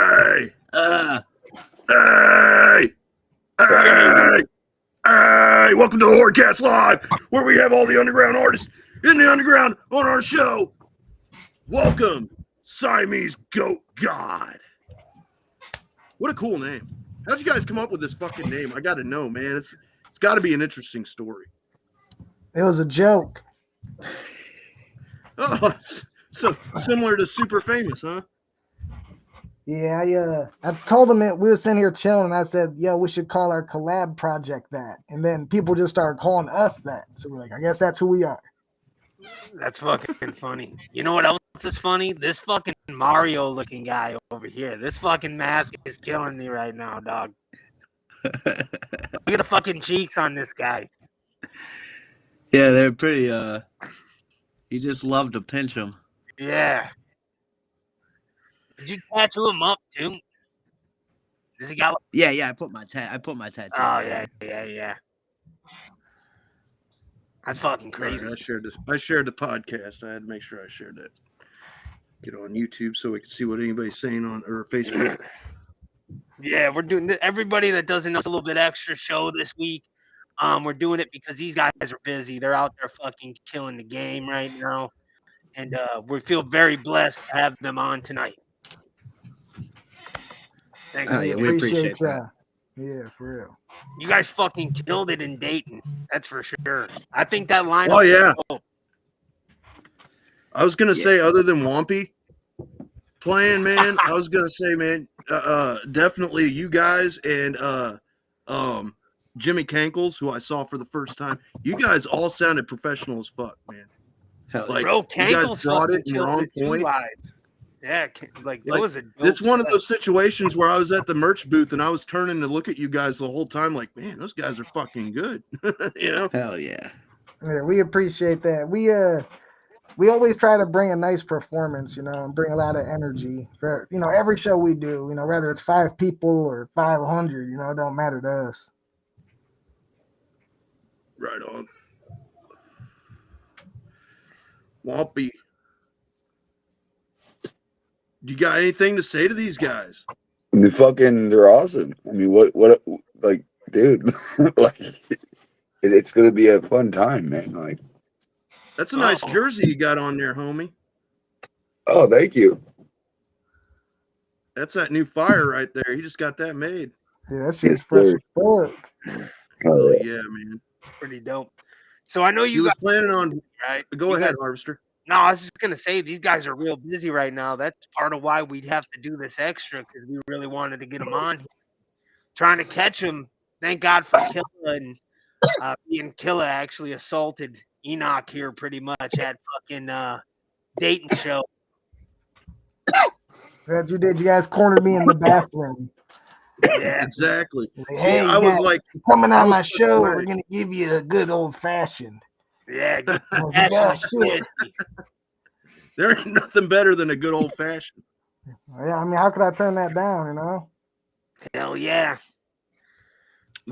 Hey! Hey! Hey! Hey! Welcome to the HORDECAST Live, where we have all the underground artists in the underground on our show. Welcome, Siamese Goat God. What a cool name. How'd you guys come up with this fucking name? I gotta know, man. It's got to be an interesting story. It was a joke. Oh, so similar to Super Famous, huh? Yeah, I told him we were sitting here chilling, and I said, "Yo, we should call our collab project that." And then people just started calling us that. So we're like, I guess that's who we are. That's fucking funny. You know what else is funny? This fucking Mario looking guy over here. This fucking mask is killing me right now, dog. Look at the fucking cheeks on this guy. Yeah, they're pretty, you just love to pinch them. Yeah. Did you tattoo him up, too? Does he got... Yeah, I put my tattoo. Oh, yeah. That's fucking crazy. Right, I shared the podcast. I had to make sure I shared that. Get on YouTube so we can see what anybody's saying on or Facebook. Yeah, we're doing this. Everybody that doesn't know, it's a little bit extra show this week. We're doing it because these guys are busy. They're out there fucking killing the game right now. And we feel very blessed to have them on tonight. Thanks. Oh, yeah, we appreciate that. Yeah, for real. You guys fucking killed it in Dayton. That's for sure. I think that line. Oh, yeah. I was going to say, other than Wampy playing, man, I was going to say, man, definitely you guys and Jimmy Cankles, who I saw for the first time. You guys all sounded professional as fuck, man. Like, bro, you guys brought it and were on point. Yeah, like it was a. It's one of those situations where I was at the merch booth and I was turning to look at you guys the whole time, like, man, those guys are fucking good. You know? Hell yeah. Yeah, we appreciate that. We always try to bring a nice performance, and bring a lot of energy for every show we do. Whether it's 5 people or 500, it don't matter to us. Right on. Wampy. You got anything to say to these guys? They're awesome. I mean, what, like, dude, like, it's gonna be a fun time, man. Like, that's a nice jersey you got on there, homie. Oh, thank you. That's that new fire right there. You just got that made. Yeah, that shit's fresh as fuck. Oh yeah, man. Pretty dope. So I know you was guys planning on. Right? Go ahead, Harvester. No, I was just gonna say these guys are real busy right now. That's part of why we'd have to do this extra because we really wanted to get them on here. Trying to catch them. Thank God for Killa and me and Killa actually assaulted Enoch here pretty much at fucking Dayton show. That you did. You guys cornered me in the bathroom. Yeah, exactly. Like, hey, I was like, coming on my show, we're gonna give you a good old fashioned. Yeah, shit. There ain't nothing better than a good old fashioned. Yeah, I mean, how could I turn that down? Hell yeah.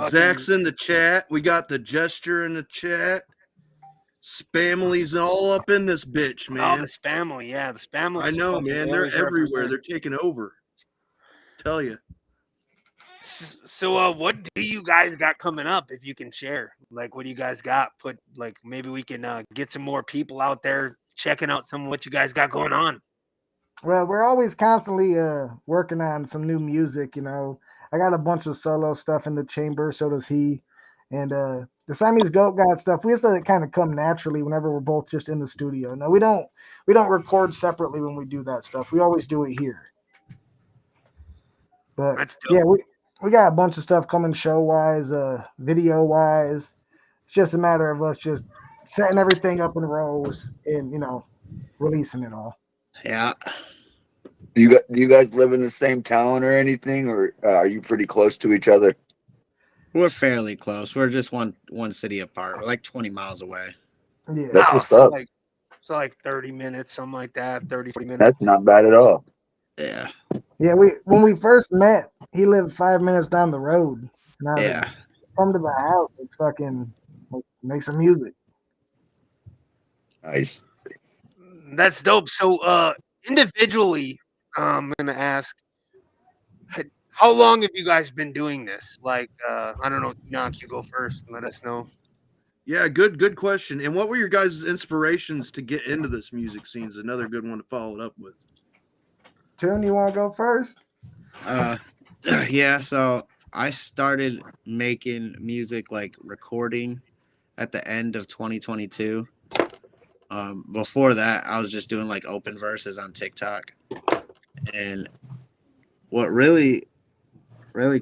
Zach's in the chat. We got the gesture in the chat. Spamily's all up in this bitch, man. Oh, the Spamily, yeah, the Spamily. I know, man. They're everywhere. They're taking over. Tell you. So, what do you guys got coming up? If you can share, like, what do you guys got? Maybe we can get some more people out there checking out some of what you guys got going on. Well, we're always constantly working on some new music. I got a bunch of solo stuff in the chamber. So does he, and the Siamese Goat God stuff. We just let it kind of come naturally whenever we're both just in the studio. No, we don't record separately when we do that stuff. We always do it here. But yeah, we got a bunch of stuff coming show-wise, video-wise. It's just a matter of us just setting everything up in rows and, releasing it all. Yeah. Do you guys live in the same town or anything, or are you pretty close to each other? We're fairly close. We're just one city apart. We're like 20 miles away. Yeah. That's what's up. Like 30 minutes, something like that, 30, 40 minutes. That's not bad at all. Yeah. Yeah, when we first met, he lived 5 minutes down the road. Yeah. Come to the house. Let's fucking make some music. Nice. That's dope. So, individually, I'm gonna ask, How long have you guys been doing this? Like, I don't know, Enoch, you go first and let us know. Yeah, good question. And what were your guys' inspirations to get into this music scene? Is another good one to follow it up with. Tim, you want to go first? Yeah, so I started making music, like recording, at the end of 2022. Before that, I was just doing like open verses on TikTok. And what really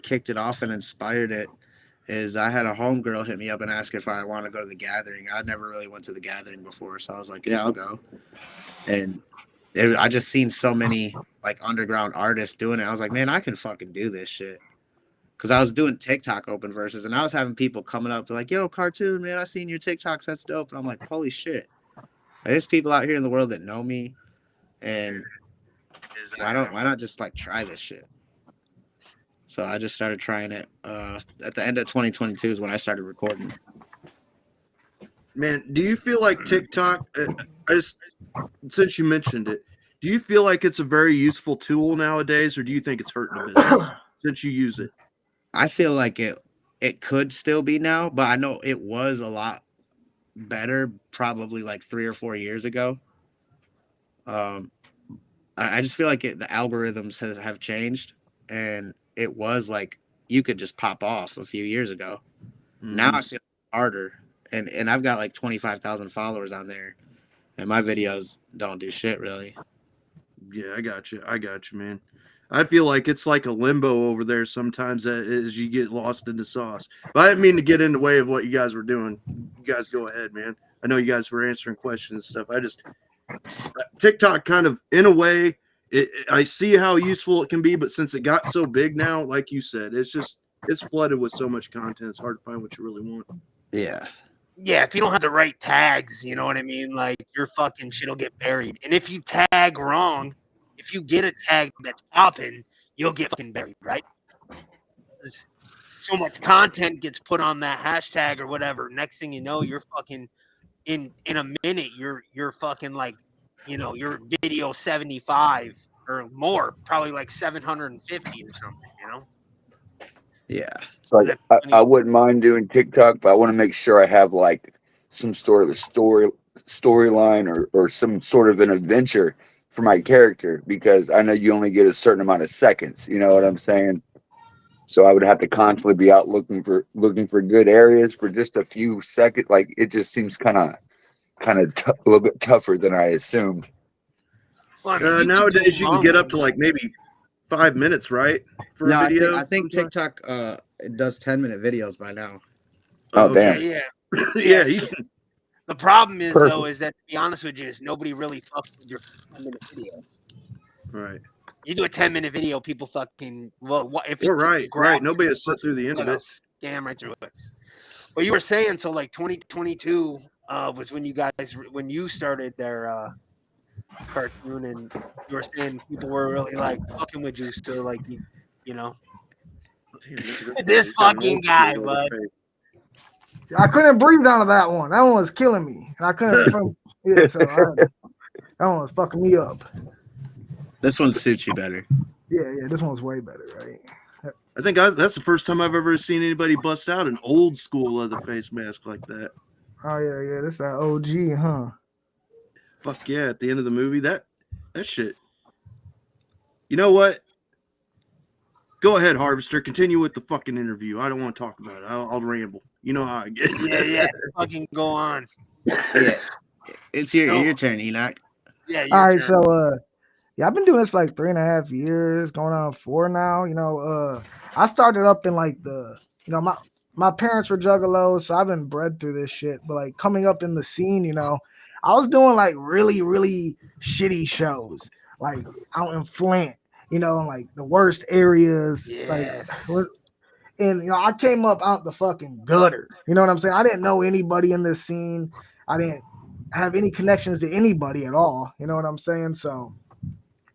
kicked it off and inspired it is I had a homegirl hit me up and ask if I want to go to the gathering. I never really went to the gathering before, so I was like, yeah, I'll go. And I just seen so many like underground artists doing it. I was like, man, I can fucking do this shit. Cause I was doing TikTok open verses and I was having people coming up to like, yo, Cartoon, man, I seen your TikToks, that's dope. And I'm like, holy shit. There's people out here in the world that know me, and why not just like try this shit? So I just started trying it. At the end of 2022 is when I started recording. Man, do you feel like TikTok? Since you mentioned it, do you feel like it's a very useful tool nowadays, or do you think it's hurting the business since you use it? I feel like it could still be now, but I know it was a lot better probably like 3 or 4 years ago. I just feel like the algorithms have changed, and it was like you could just pop off a few years ago. Mm-hmm. Now I feel harder, and I've got like 25,000 followers on there, and my videos don't do shit really. Yeah, I got you, man. I feel like it's like a limbo over there sometimes as you get lost in the sauce. But I didn't mean to get in the way of what you guys were doing. You guys go ahead, man. I know you guys were answering questions and stuff. TikTok kind of, in a way, I see how useful it can be, but since it got so big now, like you said, it's flooded with so much content. It's hard to find what you really want. Yeah. Yeah, if you don't have the right tags, you know what I mean? Like, your fucking shit'll get buried. And if you tag wrong, if you get a tag that's popping, you'll get fucking buried, right? 'Cause so much content gets put on that hashtag or whatever. Next thing you know, you're fucking in a minute, you're fucking like, you know, your video 75 or more, probably like 750 or something, you know? Yeah. So like, I wouldn't mind doing TikTok, but I want to make sure I have like some sort of a storyline or some sort of an adventure for my character, because I know you only get a certain amount of seconds. You know what I'm saying? So I would have to constantly be out looking for good areas for just a few seconds. Like it just seems kind of a little bit tougher than I assumed. Well, I mean, nowadays you can get up to like maybe 5 minutes, right? For a video. I think TikTok it does 10-minute videos by now. Oh, damn. Yeah. Yeah, you can. The problem is though, is that, to be honest with you, is nobody really fucks with your 10-minute videos. Right. You do a 10-minute video, people fucking if You're right. Nobody has sit through the end of it. Scam right through it. Well, you were saying, so like 2022 was when you started their cartoon, and you were saying people were really like fucking with you, so like you know. Damn, this fucking guy, bud. I couldn't breathe out of that one. That one was killing me, and I couldn't. Yeah, so that one was fucking me up. This one suits you better. Yeah, this one's way better, right? I think that's the first time I've ever seen anybody bust out an old school leather face mask like that. Oh yeah, this that OG, huh? Fuck yeah! At the end of the movie, that shit. You know what? Go ahead, Harvester. Continue with the fucking interview. I don't want to talk about it. I'll ramble. You know how I get. Yeah. Fucking go on. Yeah, it's your turn, Enoch. Yeah. All right, so yeah, I've been doing this for like 3.5 years, going on 4 now. You know, I started up in like my parents were juggalos, so I've been bred through this shit. But like coming up in the scene, you know, I was doing like really, really shitty shows, like out in Flint, you know, in like the worst areas. Yes. And you know, I came up out the fucking gutter. You know what I'm saying? I didn't know anybody in this scene. I didn't have any connections to anybody at all. You know what I'm saying? So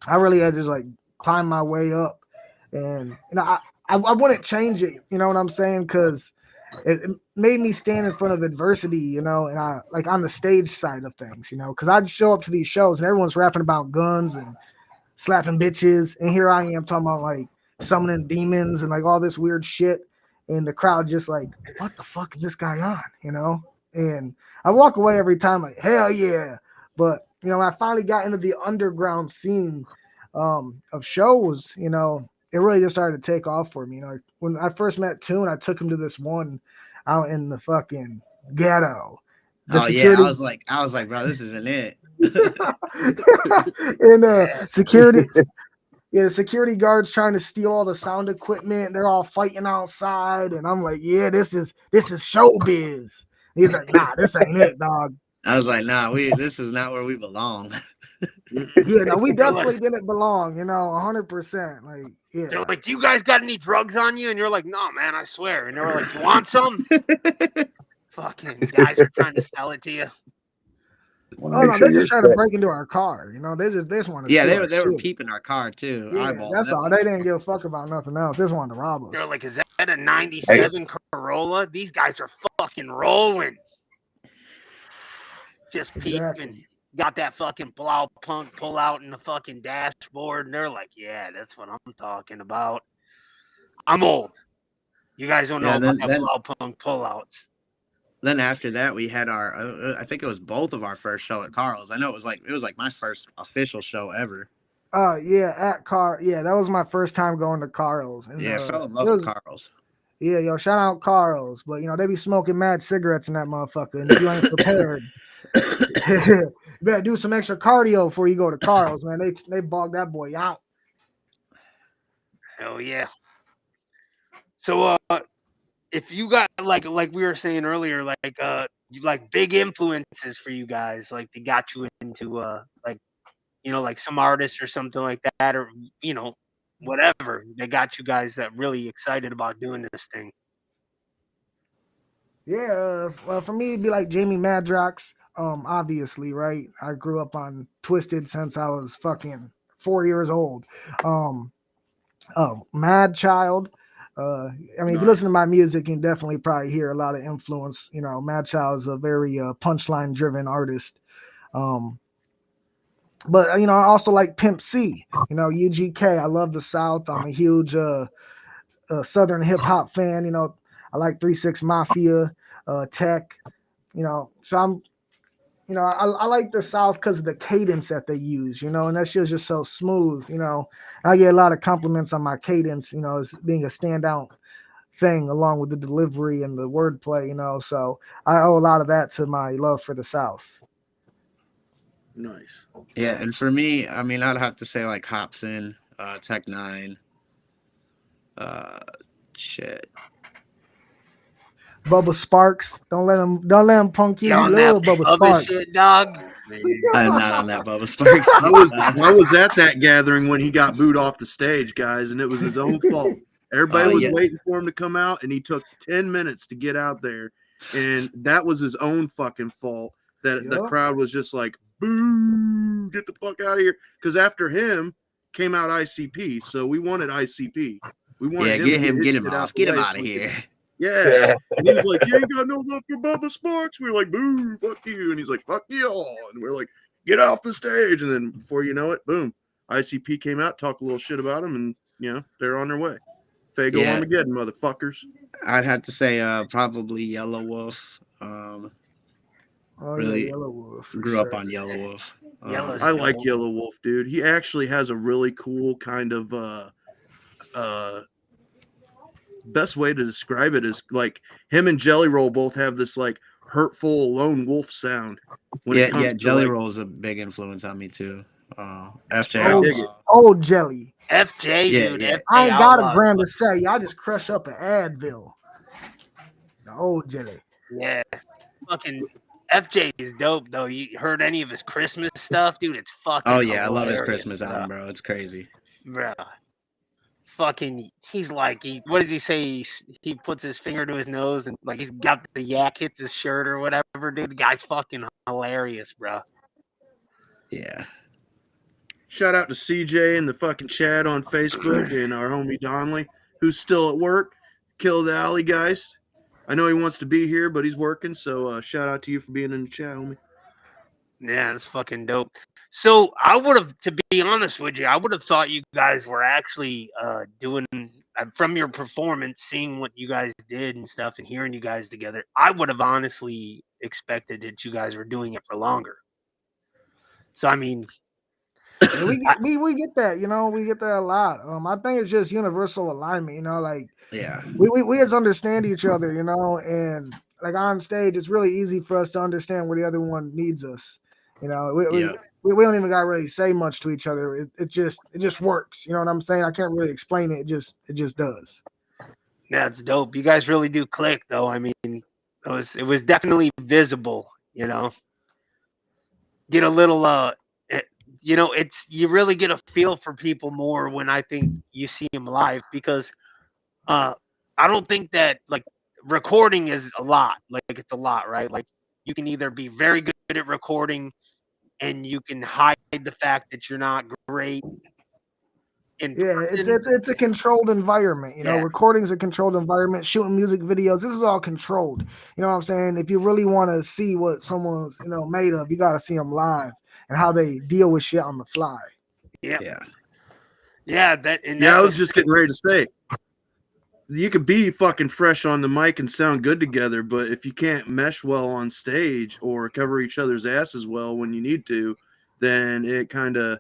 I really had to just like climb my way up, and you know, I wouldn't change it. You know what I'm saying? Because it made me stand in front of adversity. You know, and I like on the stage side of things. You know, because I'd show up to these shows and everyone's rapping about guns and slapping bitches, and here I am talking about like summoning demons and like all this weird shit. And the crowd just like, what the fuck is this guy on? You know? And I walk away every time like, hell yeah. But, you know, when I finally got into the underground scene of shows, you know, it really just started to take off for me. You know, when I first met Toon, I took him to this one out in the fucking ghetto. The security... I was like, bro, this isn't it. And security... Yeah, the security guards trying to steal all the sound equipment. They're all fighting outside, and I'm like, "Yeah, this is showbiz." He's like, "Nah, this ain't it, dog." I was like, "Nah, this is not where we belong." Yeah, no, we definitely didn't belong. You know, 100%. Like, yeah. They're like, "Do you guys got any drugs on you?" And you're like, "No, man, I swear." And they're like, "You want some?" Fucking guys are trying to sell it to you. Oh no, they're just trying to break into our car. You know, they just want to. Yeah, they were peeping our car too. Yeah, that's all. They didn't give a fuck about nothing else. They just wanted to rob us. They're like, "Is that a '97 Corolla?" These guys are fucking rolling. Just peeping. Exactly. Got that fucking plow punk pull out in the fucking dashboard, and they're like, "Yeah, that's what I'm talking about." I'm old. You guys don't know about that plow punk pullouts. Then after that, we had our, I think it was both of our first show at Carl's. I know it was like my first official show ever. Yeah, at Carl. Yeah, that was my first time going to Carl's. And, I fell in love with Carl's. Yeah, yo, shout out Carl's. But, you know, they be smoking mad cigarettes in that motherfucker. And if you ain't prepared, you better do some extra cardio before you go to Carl's, man. They bog that boy out. Hell yeah. So, if you got like we were saying earlier, like big influences for you guys, like they got you into like, you know, like some artists or something like that, or, you know, whatever, they got you guys that really excited about doing this thing. Yeah, well, for me it'd be like Jamie Madrox, obviously, right? I grew up on Twisted since I was fucking 4 years old. Mad Child. I mean, if you listen to my music, you can definitely probably hear a lot of influence. You know, Mad Child is a very punchline driven artist. But, you know, I also like Pimp C, you know, UGK. I love the South. I'm a huge Southern hip hop fan. You know, I like 3 6 Mafia, Tech, you know, so I'm, you know, I like the South because of the cadence that they use, you know, and that shit's just so smooth, you know. I get a lot of compliments on my cadence, you know, as being a standout thing along with the delivery and the wordplay, you know. So I owe a lot of that to my love for the South. Nice. Yeah, and for me, I mean, I'd have to say like Hopsin, Tech Nine, shit. Bubba Sparks, don't let him punk you. You love Bubba Sparks, shit, dog. I'm not on that Bubba Sparks. I was at that gathering when he got booed off the stage, guys, and it was his own fault. Everybody was waiting for him to come out, and he took 10 minutes to get out there, and that was his own fucking fault. That the crowd was just like, boo, get the fuck out of here. Because after him came out ICP, so we wanted ICP. We wanted get him off. Get him out of here. Yeah. And he was like, you ain't got no love for Bubba Sparks. We were like, boo, fuck you. And he's like, fuck you all. And we're like, get off the stage. And then before you know it, boom, ICP came out, talked a little shit about him, and, you know, they're on their way. Fago Armageddon, motherfuckers. I'd have to say probably Yellow Wolf. Really Yellow Wolf. Grew up on Yellow Wolf. I like Yellow Wolf, dude. He actually has a really cool kind of best way to describe it is like him and Jelly Roll both have this like hurtful lone wolf sound. Jelly Roll is a big influence on me too. FJ, old Jelly. FJ, dude. FJ I ain't got a gram to say. I just crush up an Advil. The old Jelly. Yeah, fucking FJ is dope though. You heard any of his Christmas stuff, dude? It's fucking. Oh yeah, I love his Christmas album, bro. It's crazy, bro. Fucking, he's like, what does he say? He puts his finger to his nose and like he's got the yak hits his shirt or whatever, dude. The guy's fucking hilarious, bro. Yeah. Shout out to CJ and the fucking chat on Facebook and our homie Donley, who's still at work. Kill the alley, guys. I know he wants to be here, but he's working. So shout out to you for being in the chat, homie. Yeah, it's fucking dope. So I would have, to be honest with you, I would have thought you guys were actually doing from your performance, seeing what you guys did and stuff, and hearing you guys together. I would have honestly expected that you guys were doing it for longer. So I mean, Yeah, we get that, we get that a lot. I think it's just universal alignment, like Yeah. we just understand each other, and like on stage, it's really easy for us to understand where the other one needs us. Yeah. We don't even got to really say much to each other. It just works. You know what I'm saying? I can't really explain it. It just does. yeah, it's dope. You guys really do click, though. I mean, it was definitely visible. Get a little it's you really get a feel for people more when I think you see them live, because I don't think that like recording is a lot. Like it's a lot, right? Like you can either be very good at recording and you can hide the fact that you're not great in Yeah, person. it's a controlled environment. Yeah. Recording's a controlled environment. Shooting music videos, this is all controlled. You know what I'm saying? If you really want to see what someone's made of, you got to see them live and how they deal with shit on the fly. Yeah. Yeah. Yeah. I was just getting ready to say, you could be fucking fresh on the mic and sound good together, but if you can't mesh well on stage or cover each other's asses well when you need to, then it kind of,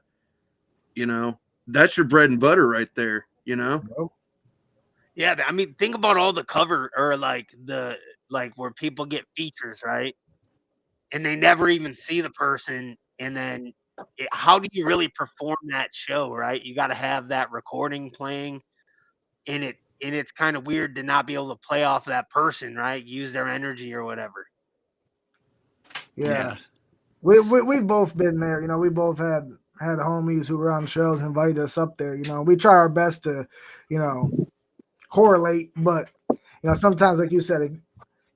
that's your bread and butter right there, Yeah, I mean, think about all the cover or like where people get features, right? And they never even see the person, and then how do you really perform that show, right? You got to have that recording playing, and it's kind of weird to not be able to play off of that person, right? Use their energy or whatever. Yeah. We've both been there. We both had homies who were on shows invited us up there. We try our best to, correlate, but sometimes, like you said,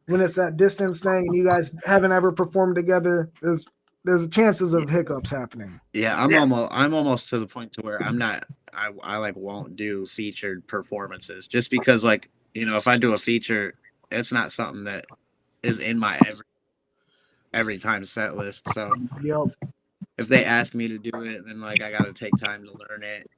when it's that distance thing and you guys haven't ever performed together, there's chances of hiccups happening. Yeah, I'm almost to the point to where I'm not. I like won't do featured performances just because like if I do a feature, it's not something that is in my every time set list. So Yep. if they ask me to do it, then like I got to take time to learn it.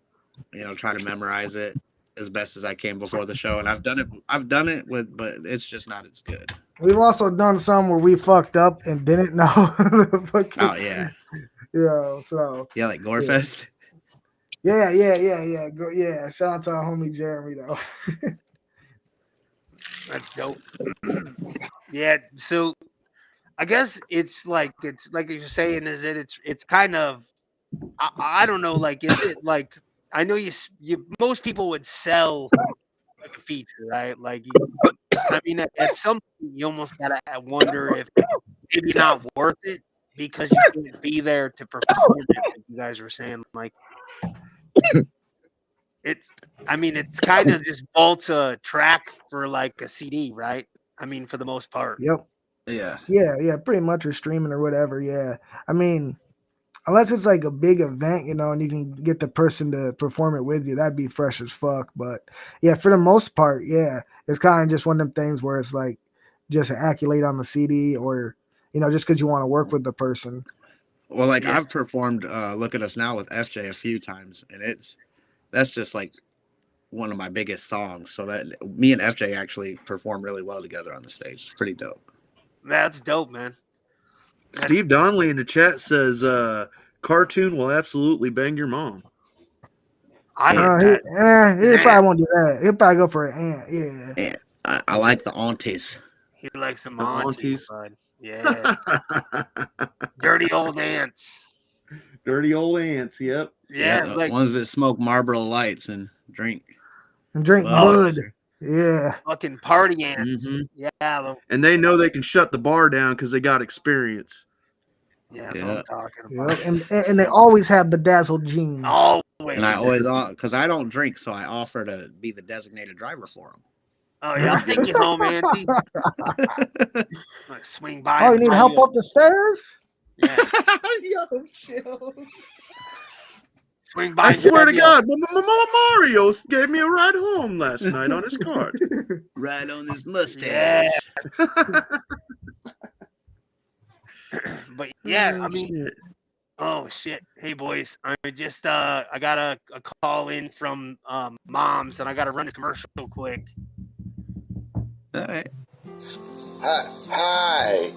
Try to memorize it as best as I can before the show. And I've done it with, but it's just not as good. We've also done some where we fucked up and didn't know. Oh yeah. Yeah. So. Yeah, like Gorefest. Yeah. Yeah. Shout out to our homie Jeremy though. That's dope. Yeah. So I guess it's like you're saying, is that it's kind of I don't know, like is it like I know you most people would sell like a feature, right? Like I mean at some point you almost gotta wonder if maybe not worth it because you couldn't be there to perform it, like you guys were saying. Like it's kind of just bolts a track for like a CD, right? I mean, for the most part. Yep. Yeah. Pretty much, or streaming or whatever. Yeah. I mean, unless it's like a big event, and you can get the person to perform it with you, that'd be fresh as fuck. But yeah, for the most part, yeah, it's kind of just one of them things where it's like just an accolade on the CD, or just because you want to work with the person. Well, like I've performed "Look at Us Now" with FJ a few times, and that's just like one of my biggest songs. So that me and FJ actually perform really well together on the stage. It's pretty dope. That's dope, man. Steve Donnelly in the chat says, "Cartoon will absolutely bang your mom." I heard that. He probably won't do that. He'll probably go for an aunt. Yeah. And I like the aunties. He likes the aunties. bud. Yeah. Dirty old ants. Dirty old ants. Yep. Yeah, the like ones that smoke Marlboro Lights and drink Bud. Yeah. Fucking party ants. Mm-hmm. Yeah. And they know they can shut the bar down because they got experience. Yeah, that's what I'm talking about. Yep. And they always have bedazzled jeans. Always. And I always, because I don't drink, so I offer to be the designated driver for them. Oh yeah, I'll take you home, Auntie. Swing by. Oh, you need help up the stairs? Yeah. Yo, chill. Swing by. I swear to God, Mario gave me a ride home last night on his car. Right on this mustache. Yeah. But yeah, I mean, Oh shit! Hey boys, I just I got a call in from moms, and I got to run this commercial real quick. All right. Hi.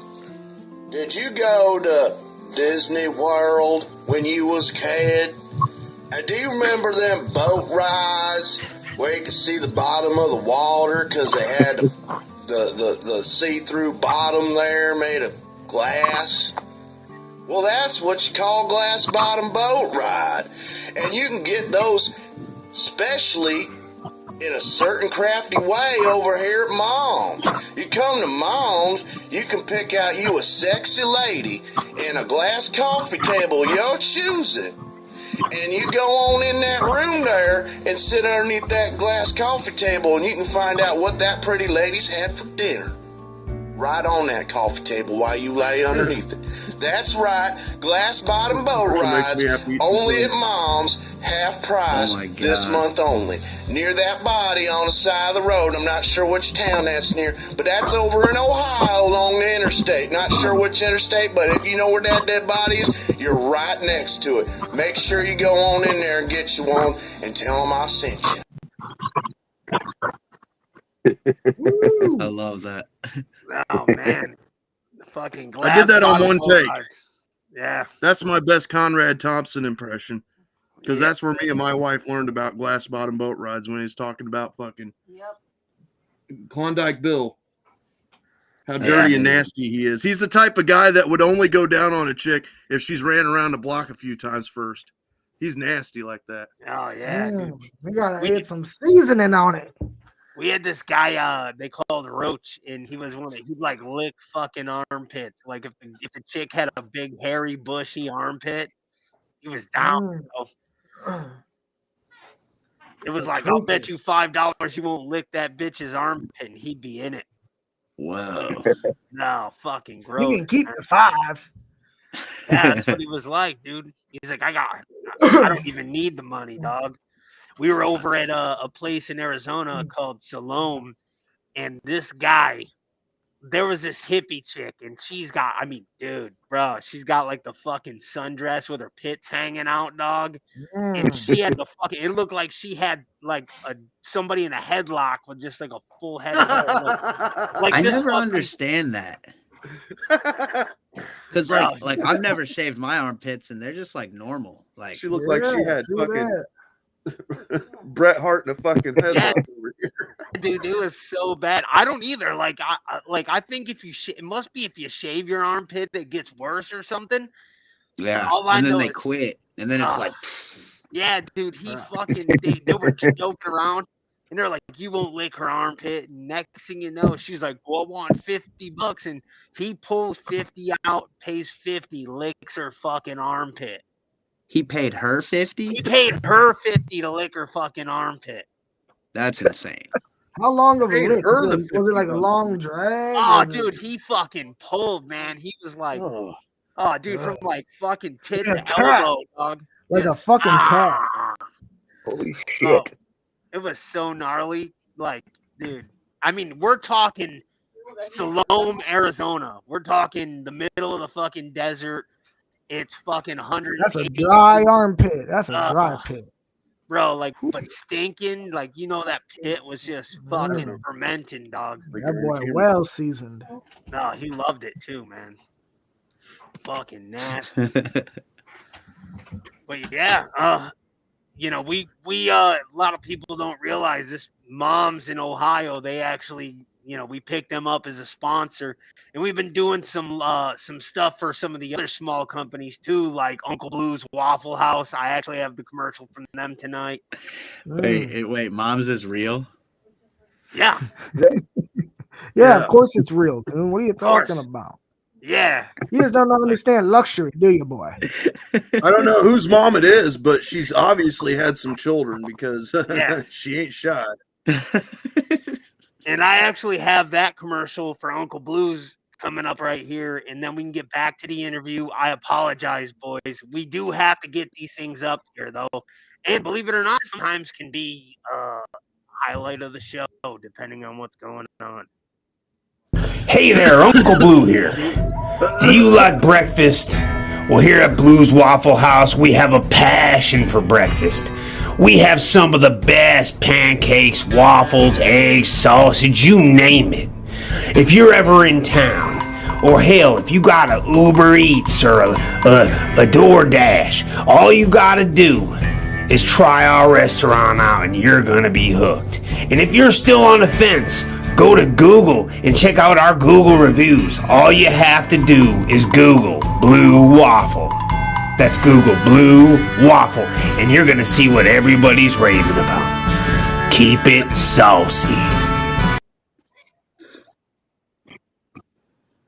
Did you go to Disney World when you was a kid? Do you remember them boat rides where you could see the bottom of the water because they had the see-through bottom there made of glass? Well, that's what you call glass bottom boat ride. And you can get those specially in a certain crafty way over here at Mom's. You come to Mom's, you can pick out you a sexy lady and a glass coffee table of your choosing. And you go on in that room there and sit underneath that glass coffee table and you can find out what that pretty lady's had for dinner. Right on that coffee table while you lay underneath it. That's right, glass bottom boat rides, only at Mom's, half price, this month only. Near that body on the side of the road. I'm not sure which town that's near, but that's over in Ohio along the interstate. Not sure which interstate, but if you know where that dead body is, you're right next to it. Make sure you go on in there and get you one and tell them I sent you. I love that. Oh man, the fucking glass. I did that on one take. Rides. Yeah, that's my best Conrad Thompson impression. Because that's where me and my wife learned about glass bottom boat rides when he was talking about fucking Klondike Bill. How dirty and nasty he is. He's the type of guy that would only go down on a chick if she's ran around the block a few times first. He's nasty like that. Oh yeah. We gotta add some seasoning on it. We had this guy they called Roach, and he was one that he'd like lick fucking armpits. Like if the chick had a big hairy bushy armpit, he was down. It was like, I'll bet you $5 you won't lick that bitch's armpit, and he'd be in it. Whoa. No, fucking gross. You can keep the $5. Yeah, that's what he was like, dude. He's like, I don't even need the money, dog. We were over at a place in Arizona called Salome, and this guy, there was this hippie chick, and she's got, I mean, dude, bro, she's got like the fucking sundress with her pits hanging out, dog. And she had the fucking, it looked like she had like somebody in a headlock with just like a full head of hair. Like I never understand that. Because like I've never shaved my armpits, and they're just like normal. Like she looked like she had fucking Bret Hart in a fucking headlock over here. Dude, it was so bad. I don't either. Like I think if you it must be if you shave your armpit that gets worse or something. Yeah. And then they quit, and then it's like. Yeah, dude. He fucking they were joking around, and they're like, "You won't lick her armpit." And next thing you know, she's like, "Well, I want $50," and he pulls 50 out, pays 50, licks her fucking armpit. He paid her 50? He paid her 50 to lick her fucking armpit. That's insane. How long of a lick? Was it like a long drag? Oh, dude, he fucking pulled, man. He was like, dude, from like fucking tit to elbow, dog. Like a fucking cat. Holy shit. It was so gnarly. Like, dude, I mean, we're talking Salome, Arizona. We're talking the middle of the fucking desert. It's fucking 100. That's a dry armpit. That's a dry pit. Bro, like, but stinking, like, you know, that pit was just fucking fermenting, dog. That boy well seasoned. No, he loved it too, man. Fucking nasty. But yeah, you know, we a lot of people don't realize this. Moms in Ohio, they actually, you know, we picked them up as a sponsor, and we've been doing some stuff for some of the other small companies too, like Uncle Blue's Waffle House. I actually have the commercial from them tonight. Wait, Mom's is real? Yeah. Yeah, of course it's real, dude. What are you talking about? Yeah. You just don't understand luxury, do you, boy? I don't know whose mom it is, but she's obviously had some children because she ain't shy. And I actually have that commercial for Uncle Blue's coming up right here, and then we can get back to the interview. I apologize, boys. We do have to get these things up here, though. And believe it or not, sometimes can be a highlight of the show, depending on what's going on. Hey there, Uncle Blue here. Do you like breakfast Well, here at Blues Waffle House, we have a passion for breakfast. We have some of the best pancakes, waffles, eggs, sausage, you name it. If you're ever in town, or hell, if you got a Uber Eats or a DoorDash, all you gotta do is try our restaurant out and you're gonna be hooked. And if you're still on the fence, go to Google and check out our Google reviews. All you have to do is Google Blue Waffle. That's Google Blue Waffle, and you're gonna see what everybody's raving about. Keep it saucy.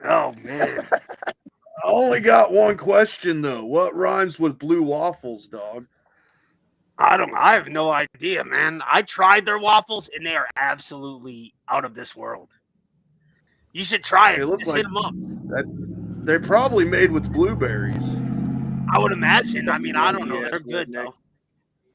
Oh man. I only got one question though. What rhymes with blue waffles, dog? I have no idea, man. I tried their waffles and they are absolutely out of this world. You should try it. They look Just like hit them up. they're probably made with blueberries. I would imagine. I mean, I don't know. They're good though.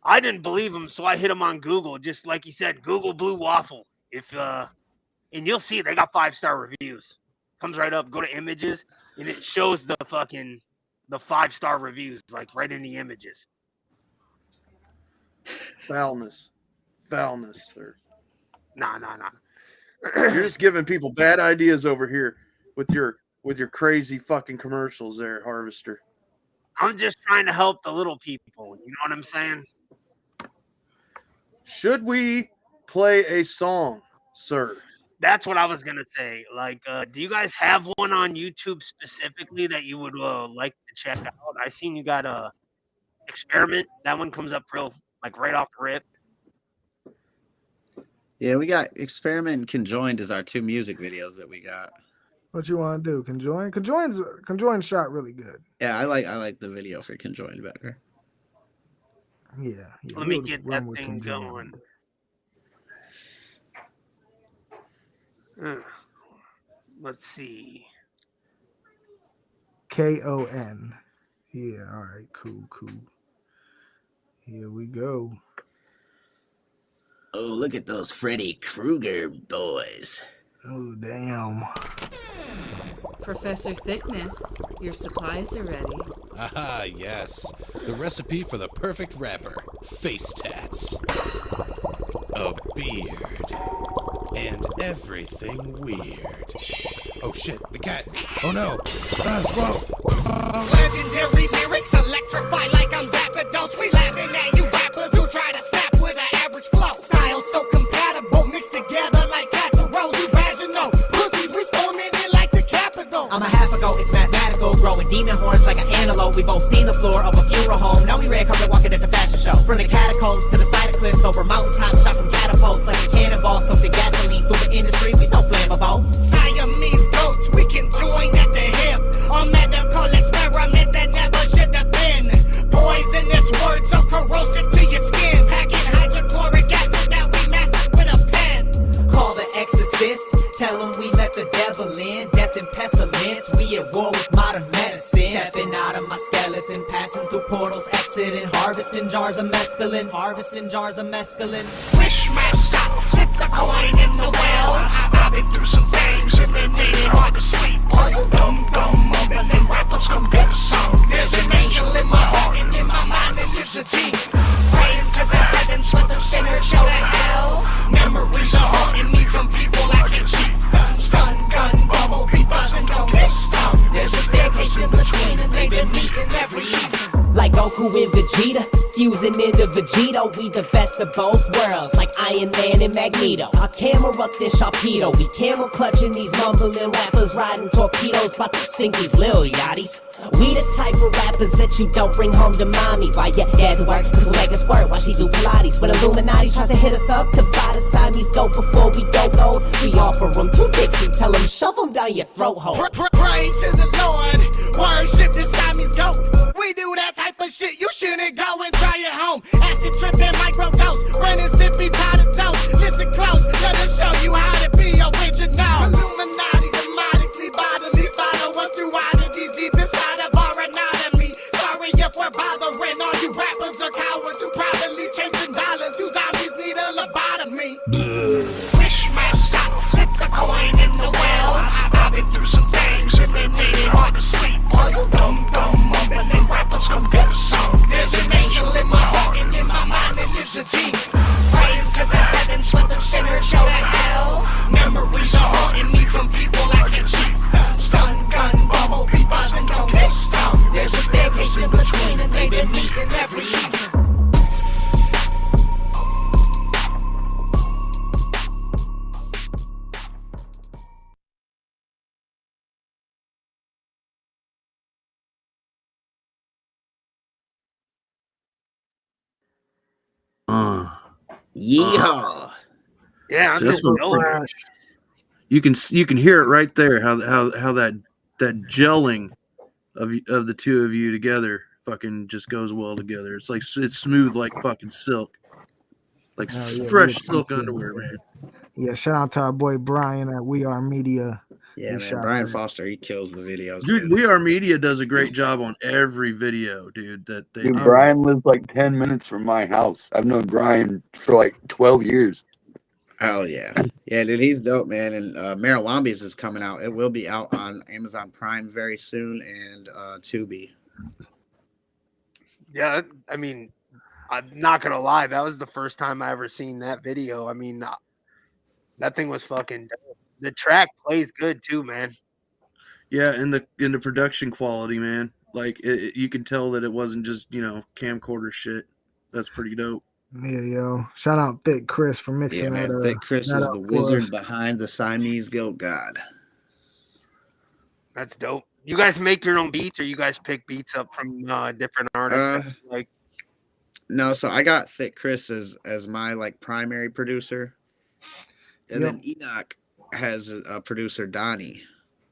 I didn't believe them, so I hit them on Google. Just like you said, Google Blue Waffle. And you'll see they got 5-star reviews. Comes right up. Go to images, and it shows the 5-star reviews, like right in the images. Foulness, sir. Nah. You're just giving people bad ideas over here with your crazy fucking commercials there, Harvester. I'm just trying to help the little people. You know what I'm saying? Should we play a song, sir? That's what I was gonna say. Like, do you guys have one on YouTube specifically that you would like to check out? I seen you got a Experiment. That one comes up real, like right off the rip. Yeah, we got Experiment and Conjoined as our 2 music videos that we got. What you want to do? Conjoined shot really good. Yeah, I like the video for Conjoined better. Yeah. Let me get that thing going. Let's see. KON. Yeah, all right, cool. Here we go. Oh, look at those Freddy Krueger boys. Oh, damn. Professor Thickness, your supplies are ready. Ah, yes. The recipe for the perfect rapper. Face tats. A beard. And everything weird. Oh shit, the cat. Oh no. Whoa. Legendary lyrics electrify like I'm Zapdos. We laughing at you rappers who try to snap with an average flow. Style so compatible, mixed together like casseroles. You vaginal pussies, we storming it like the Capitol. I'm a half ago, it's mathematical. Growing demon horns like an antelope. We both seen the floor of a funeral home. Now we red carpet walking at the fashion show. From the catacombs to the side of cliffs, over mountaintops, shot from catapults like a cannonball. Soaked in gasoline through the industry, we so flammable. Siamese goats, we can join at the hip. A medical experiment that never should have been. Poisonous words so corrosive to your skin. Packing hydrochloric acid that we mastered with a pen. Call the exorcist, tell them we let the devil in. Death and pestilence, we at war with modern medicine. Stepping out of my skeleton, passing through portals, exiting, harvesting jars of mescaline. Wishmaster, flip the coin in the well. I've been through some things and they made it hard to sleep. All you dumb mumbling rappers come get a song. There's an angel in my heart and in my mind it lives a demon. Praying to the heavens but the sinners go to hell. Memories are haunting me from people I can see. Stun, gun, bumblebee buzzing, don't get stung. There's a staircase in between and they've been meeting every evening. Like Goku and Vegeta, fusing into Vegito, we the best of both worlds, like Iron Man and Magneto. Our camera up this Sharpedo, we camel clutching these mumbling rappers, riding torpedoes, about to sink these lil yachties. We the type of rappers that you don't bring home to mommy. Why your dad's work, cause we make her squirt while she do Pilates. When Illuminati tries to hit us up to buy the Siamese goat before we go gold, we offer them 2 dicks and tell them shove them down your throat hole. Pray to the Lord, worship the Siamese goat. We do that type of shit, you shouldn't go and try it home. Acid trip and microdose, running stiffy powder toast. Listen close, let us show you how to be original. Illuminati, demonically, bodily, follow us through oddities deep inside of our anatomy. Sorry if we're bothering all you rappers or cowards who probably chasing dollars. You zombies need a lobotomy. Wishmaster, flip the coin in the well. I've been through some things and they made it hard to sleep. All you dumb mumbling Yeehaw! Yeah, So that's what I'm thinking. You can hear it right there how that gelling of the two of you together fucking just goes well together. It's like it's smooth like fucking silk, like fresh silk underwear, man. Yeah, shout out to our boy Brian at We Are Media. Yeah, man, Brian Foster, he kills the videos. Dude, We Are Media does a great job on every video, dude. That they Dude, do. Brian lives like 10 minutes from my house. I've known Brian for like 12 years. Oh yeah, yeah, dude, he's dope, man. And Marawambies is coming out. It will be out on Amazon Prime very soon and Tubi. Yeah, I mean, I'm not gonna lie, that was the first time I ever seen that video. I mean, that thing was fucking dope. The track plays good too, man. Yeah, and the production quality, man. Like you can tell that it wasn't just camcorder shit. That's pretty dope. Yeah, yo. Shout out Thick Chris for mixing that. Man, Thick Chris is the wizard behind the Siamese Goat God. That's dope. You guys make your own beats, or you guys pick beats up from different artists? No, so I got Thick Chris as my like primary producer, and then Enoch has a producer, Donnie.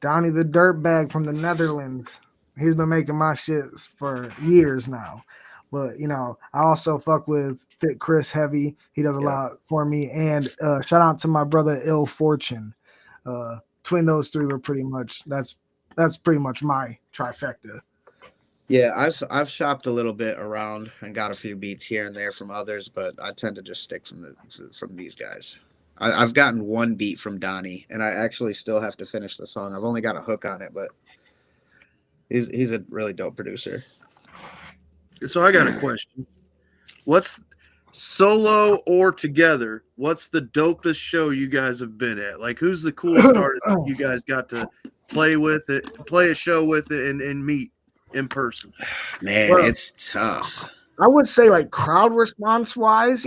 Donnie the Dirtbag from the Netherlands. He's been making my shits for years now. But, I also fuck with Thick Chris heavy. He does a lot for me. And shout out to my brother Ill Fortune. Between those three were pretty much, that's pretty much my trifecta. Yeah, I've shopped a little bit around and got a few beats here and there from others, but I tend to just stick from these guys. I've gotten one beat from Donnie, and I actually still have to finish the song. I've only got a hook on it, but he's a really dope producer. So I got a question. What's solo or together? What's the dopest show you guys have been at? Like, who's the coolest artist you guys got to play with it, play a show with it, and meet in person? Man, it's tough. I would say like crowd response wise,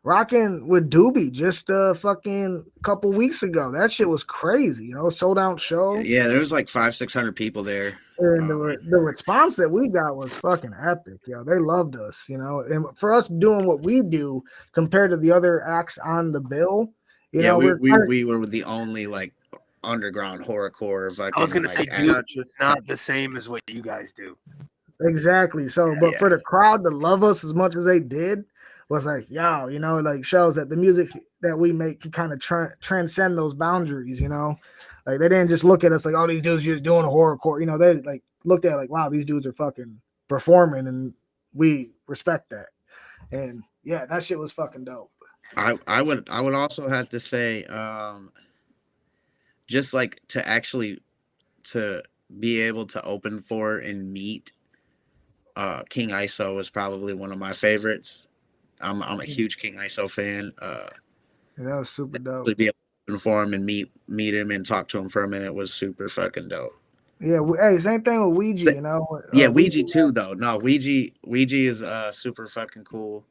rocking with Doobie just fucking couple weeks ago. That shit was crazy, sold out show. Yeah, there was like 500-600 people there. And the response that we got was fucking epic. They loved us, and for us doing what we do compared to the other acts on the bill, we were the only like underground horrorcore. I was gonna say, it's not the same as what you guys do. Exactly. So, but for the crowd to love us as much as they did was like, like shows that the music that we make can kind of transcend those boundaries, Like they didn't just look at us like, oh, these dudes just doing a horrorcore. They like looked at it like, wow, these dudes are fucking performing, and we respect that. And yeah, that shit was fucking dope. I would also have to say, just like to be able to open for and meet King ISO was probably one of my favorites. I'm a huge King ISO fan. That was super dope. To be able to open for him and meet him and talk to him for a minute was super fucking dope. Yeah, hey, same thing with Ouija, Yeah, Ouija too, though. No, Ouija is super fucking cool.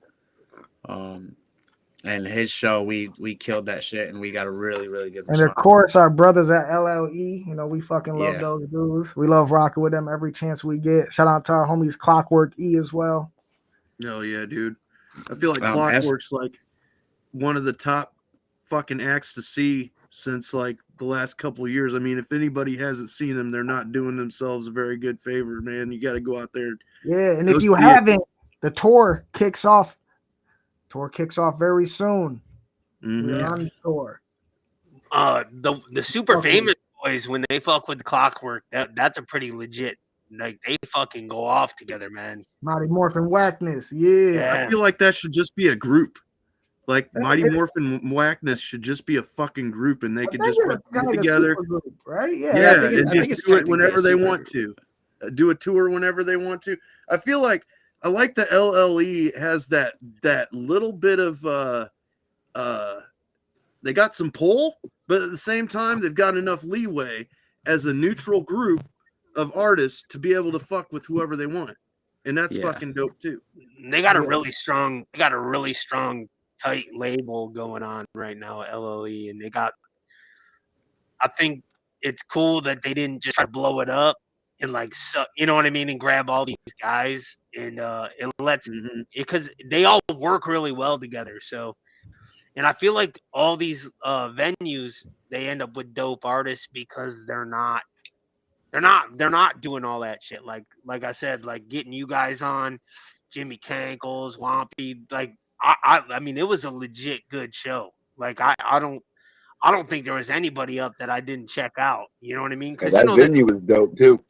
And his show, we killed that shit, and we got a really, really good response. And of course, our brothers at LLE, we fucking love those dudes. We love rocking with them every chance we get. Shout out to our homies Clockwork E as well. Hell yeah, dude. I feel like Clockwork's like one of the top fucking acts to see since like the last couple of years. I mean, if anybody hasn't seen them, they're not doing themselves a very good favor, man. You got to go out there. Yeah, and if you haven't, the tour kicks off. Tour kicks off very soon. We're on the tour. The super famous boys, when they fuck with Clockwork, that's a pretty legit. Like they fucking go off together, man. Mighty Morphin Whackness, yeah. I feel like that should just be a group. Like Mighty Morphin Whackness should just be a fucking group, and they could just get together, group, right? Yeah, and just do it whenever they want to. Do a tour whenever they want to. I feel like I like the LLE has that little bit of they got some pull, but at the same time they've got enough leeway as a neutral group of artists to be able to fuck with whoever they want, and that's fucking dope too. They got a really strong, tight label going on right now at LLE, and I think it's cool that they didn't just try to blow it up. and like, so you know what I mean, and grab all these guys, and it lets because they all work really well together. So, and I feel like all these venues, they end up with dope artists because they're not doing all that shit. Like I said, like getting you guys on, Jimmy Cankles, Wampy. Like I mean, it was a legit good show. Like I don't think there was anybody up that I didn't check out. You know what I mean? Because That venue was dope too.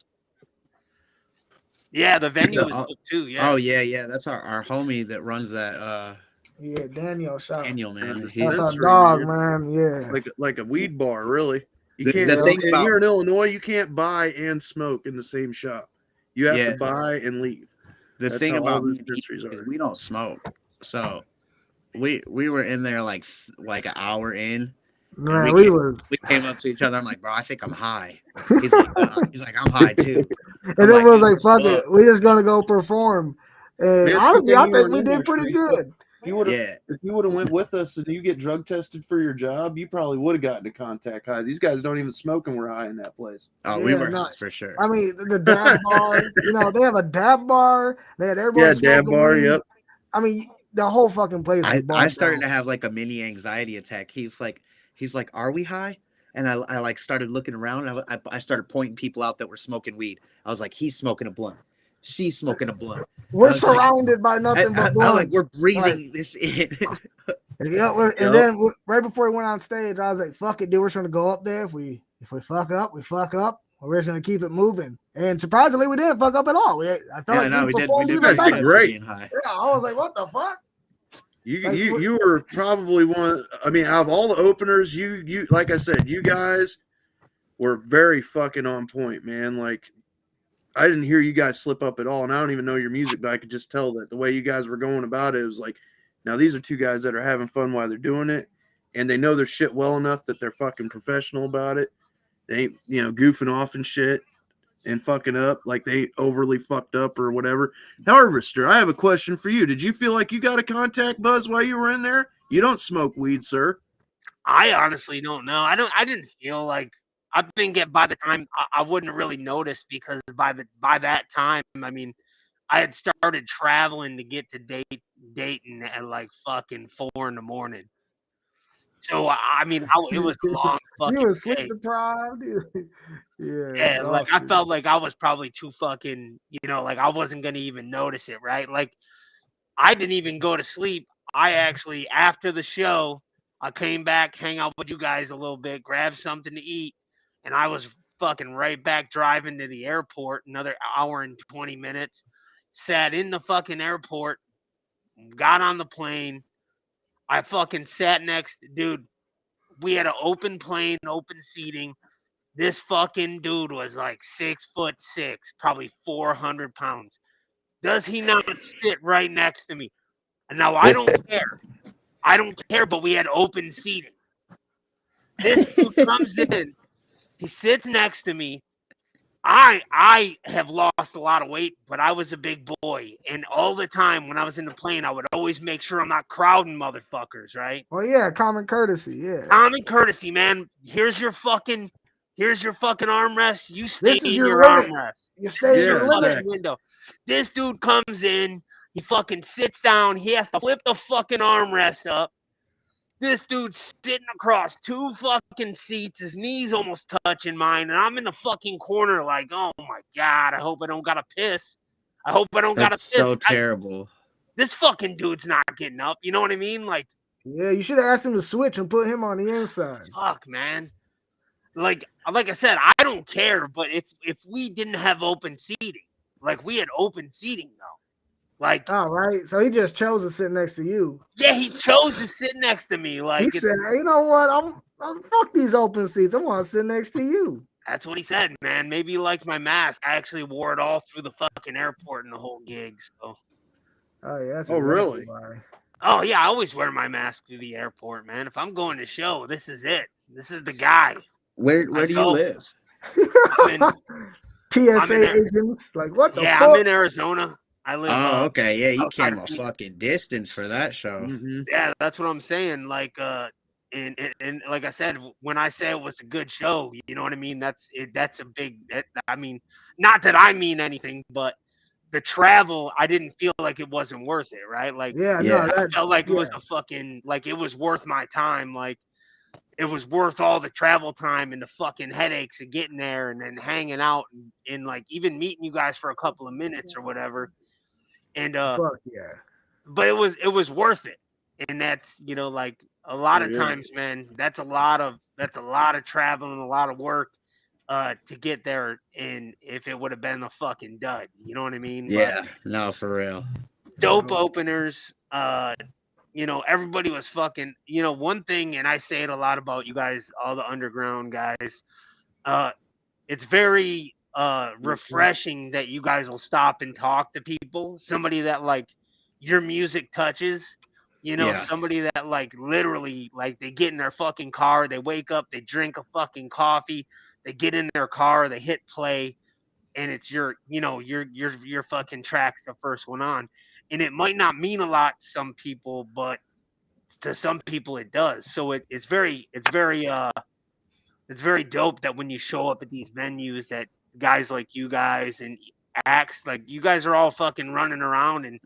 Yeah, the venue was dope too. Yeah. Oh yeah. That's our homie that runs that. Yeah, Daniel Shaw. Daniel, man. That's our dog, man. Yeah. Like a weed bar, really. You can't. The thing about here in Illinois, you can't buy and smoke in the same shop. You have to buy and leave. The thing about dispensaries is we don't smoke, so we were in there like an hour in. Man, we came up to each other. I'm like, bro, I think I'm high. He's like, I'm high too. And it was like, fuck it, we're just gonna go perform. And honestly, I think we did pretty good. If you would have went with us and you get drug tested for your job, you probably would have gotten a contact high. These guys don't even smoke and we're high in that place. Oh, we were high for sure. I mean, the dab bar, they have a dab bar. They had everybody. Yeah, dab bar. Weed. Yep. I mean, the whole fucking place. I started to have like a mini anxiety attack. He's like, are we high? And I like started looking around. And I started pointing people out that were smoking weed. I was like, he's smoking a blunt. She's smoking a blunt. We're surrounded by nothing but blunts. We're breathing this in. Then right before we went on stage, I was like, "Fuck it, dude. We're just gonna go up there. If we fuck up, we fuck up. We're just gonna keep it moving." And surprisingly, we didn't fuck up at all. I felt like we did. We did great. Yeah, I was like, "What the fuck?" You were probably one. I mean, out of all the openers, you like I said, you guys were very fucking on point, man. Like, I didn't hear you guys slip up at all, and I don't even know your music, but I could just tell that the way you guys were going about it was like, now these are two guys that are having fun while they're doing it, and they know their shit well enough that they're fucking professional about it. They ain't, goofing off and shit and fucking up like they overly fucked up or whatever. Harvester, I have a question for you. Did you feel like you got a contact buzz while you were in there? You don't smoke weed, sir. I honestly don't know. I didn't feel like. I think by the time I wouldn't really notice because by that time, I mean, I had started traveling to get to Dayton at like fucking 4 a.m. So I mean, it was a long fucking. You were sleep deprived. Yeah, like I felt like I was probably too fucking, like I wasn't gonna even notice it, right? Like I didn't even go to sleep. I actually, after the show, I came back, hang out with you guys a little bit, grab something to eat. And I was fucking right back driving to the airport, another hour and 20 minutes, sat in the fucking airport, got on the plane. I fucking sat dude, we had an open plane, open seating. This fucking dude was like 6'6", probably 400 pounds. Does he not sit right next to me? And now I don't care. I don't care, but we had open seating. This dude comes in. He sits next to me. I have lost a lot of weight, but I was a big boy. And all the time when I was in the plane, I would always make sure I'm not crowding motherfuckers, right? Well, yeah, common courtesy, yeah. Common courtesy, man. Here's your fucking armrest. You stay in your armrest. You stay in your window. This dude comes in. He fucking sits down. He has to flip the fucking armrest up. This dude's sitting across 2 fucking seats. His knees almost touching mine. And I'm in the fucking corner like, oh, my God. I hope I don't got to piss. I hope I don't got to piss. That's so terrible. This fucking dude's not getting up. You know what I mean? Like, yeah, you should have asked him to switch and put him on the inside. Fuck, man. Like I said, I don't care. But if we didn't have open seating, like we had open seating, though. Like, all right, so he just chose to sit next to you. Yeah, he chose to sit next to me. Like he said, "You know what? I'm fuck these open seats. I want to sit next to you." That's what he said, man. Maybe you like my mask. I actually wore it all through the fucking airport and the whole gig. So. Oh yeah. That's really? Why. Oh yeah, I always wear my mask through the airport, man. If I'm going to show, this is it. This is the guy. Where do you live? PSA agents, like what the fuck? I'm in Arizona. I live. Oh, okay. Yeah, you came a fucking distance for that show. Mm-hmm. Yeah, that's what I'm saying. Like, and like I said, when I say it was a good show, you know what I mean. That's a big. I mean, not that I mean anything, but the travel, I didn't feel like it wasn't worth it, right? Like, Yeah, Yeah. no, I that felt like it was yeah. a fucking like it was worth my time. Like, it was worth all the travel time and the fucking headaches of getting there and then hanging out and like even meeting you guys for a couple of minutes or whatever. And Fuck yeah. but it was worth it. And that's, you know, like a lot of times, man, that's a lot of traveling, a lot of work to get there. And if it would have been a fucking dud, you know what I mean? But Yeah. No, for real. dope openers, you know, everybody was fucking, you know, one thing, and I say it a lot about you guys, all the underground guys, it's very refreshing that you guys will stop and talk to people, somebody that like your music touches, you know, Yeah. somebody that like literally like they get in their fucking car, they wake up, they drink a fucking coffee, they get in their car, they hit play, and it's your, you know, your fucking track's the first one on. And it might not mean a lot to some people, but to some people it does. So it's very it's very dope that when you show up at these venues that guys like you guys and acts like you guys are all fucking running around and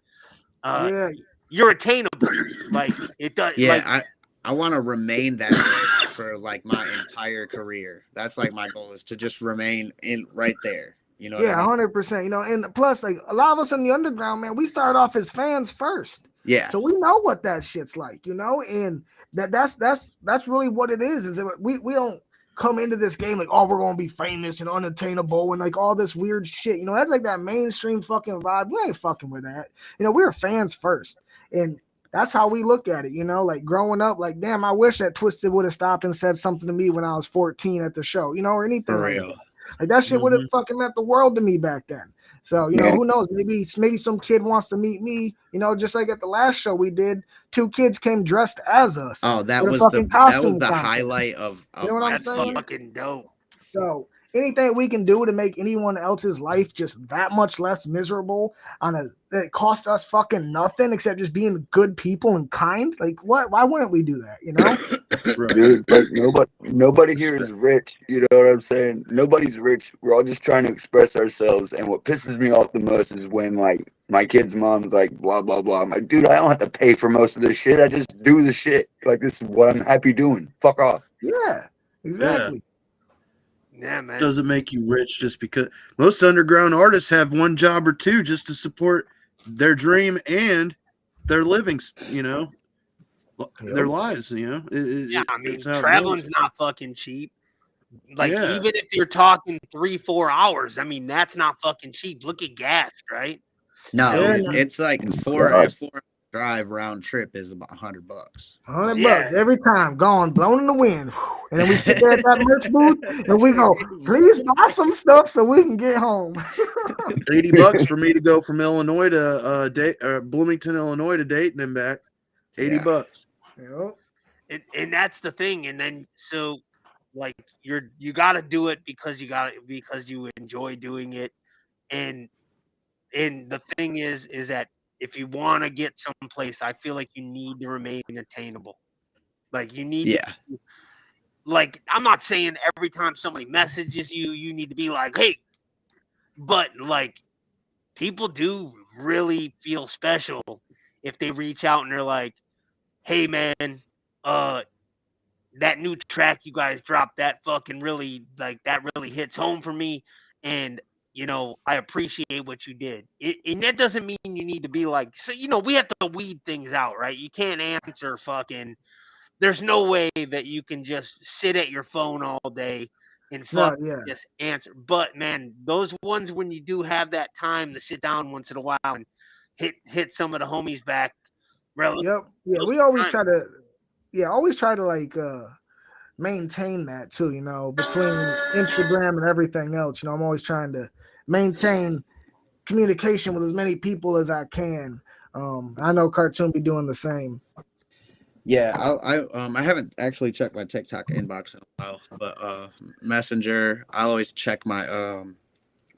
Yeah, you're attainable. Like it does like Yeah. I want to remain that way for like my entire career. That's like my goal is to just remain in right there. You know what yeah, I mean? 100%. You know, and plus, like a lot of us in the underground, man, we started off as fans first. Yeah. So we know what that shit's like, you know, and that's really what it is. Is that we don't come into this game like, oh, we're gonna be famous and unattainable and like all this weird shit. You know, that's like that mainstream fucking vibe. We ain't fucking with that. You know, we're fans first, and that's how we look at it. You know, like growing up, like damn, I wish that Twisted would have stopped and said something to me when I was 14 at the show. You know, or anything For like real. that. Like that shit would have fucking meant the world to me back then. So, you know, who knows? Maybe some kid wants to meet me, you know, just like at the last show we did, 2 kids came dressed as us. Oh, that with a was fucking that costume was the contest. highlight of You know what I'm my saying? fucking dope. So anything we can do to make anyone else's life just that much less miserable it cost us fucking nothing except just being good people and kind. Like what? Why wouldn't we do that? You know? Dude, like nobody here is rich. You know what I'm saying? Nobody's rich. We're all just trying to express ourselves. And what pisses me off the most is when like my kid's mom's like blah blah blah. I'm like, dude, I don't have to pay for most of this shit. I just do the shit. Like this is what I'm happy doing. Fuck off. Yeah, exactly. Yeah, man. Doesn't make you rich just because most underground artists have one job or two just to support their dream and their livings, you know, their lives, you know. Yeah, I mean, it's how it traveling's goes. not fucking cheap. Like Yeah. even if you're talking 3-4 hours, I mean that's not fucking cheap. Look at gas, right? No, Yeah, it's like a 4 drive round trip is about $100. $100 every time, gone, blown in the wind. And then we sit there at that merch booth and we go, please buy some stuff so we can get home. $80 for me to go from Illinois to Bloomington, Illinois to Dayton and back. $80. Yep. And that's the thing. And then so like you got to do it because you enjoy doing it. And the thing is that if you want to get someplace, I feel like you need to remain attainable. Like you need to, like I'm not saying every time somebody messages you, you need to be like, hey, but like people do really feel special if they reach out and they're like, hey man, that new track you guys dropped, that fucking really like that really hits home for me, and you know I appreciate what you did. And that doesn't mean you need to be like, so you know we have to weed things out, right? You can't answer fucking. There's no way that you can just sit at your phone all day and just answer. But man, those ones when you do have that time to sit down once in a while and hit some of the homies back. Yep. Yeah, we always try to like maintain that too, you know, between Instagram and everything else. You know, I'm always trying to maintain communication with as many people as I can. I know Cartoon be doing the same. Yeah, I haven't actually checked my TikTok inbox in a while, but Messenger, I always check my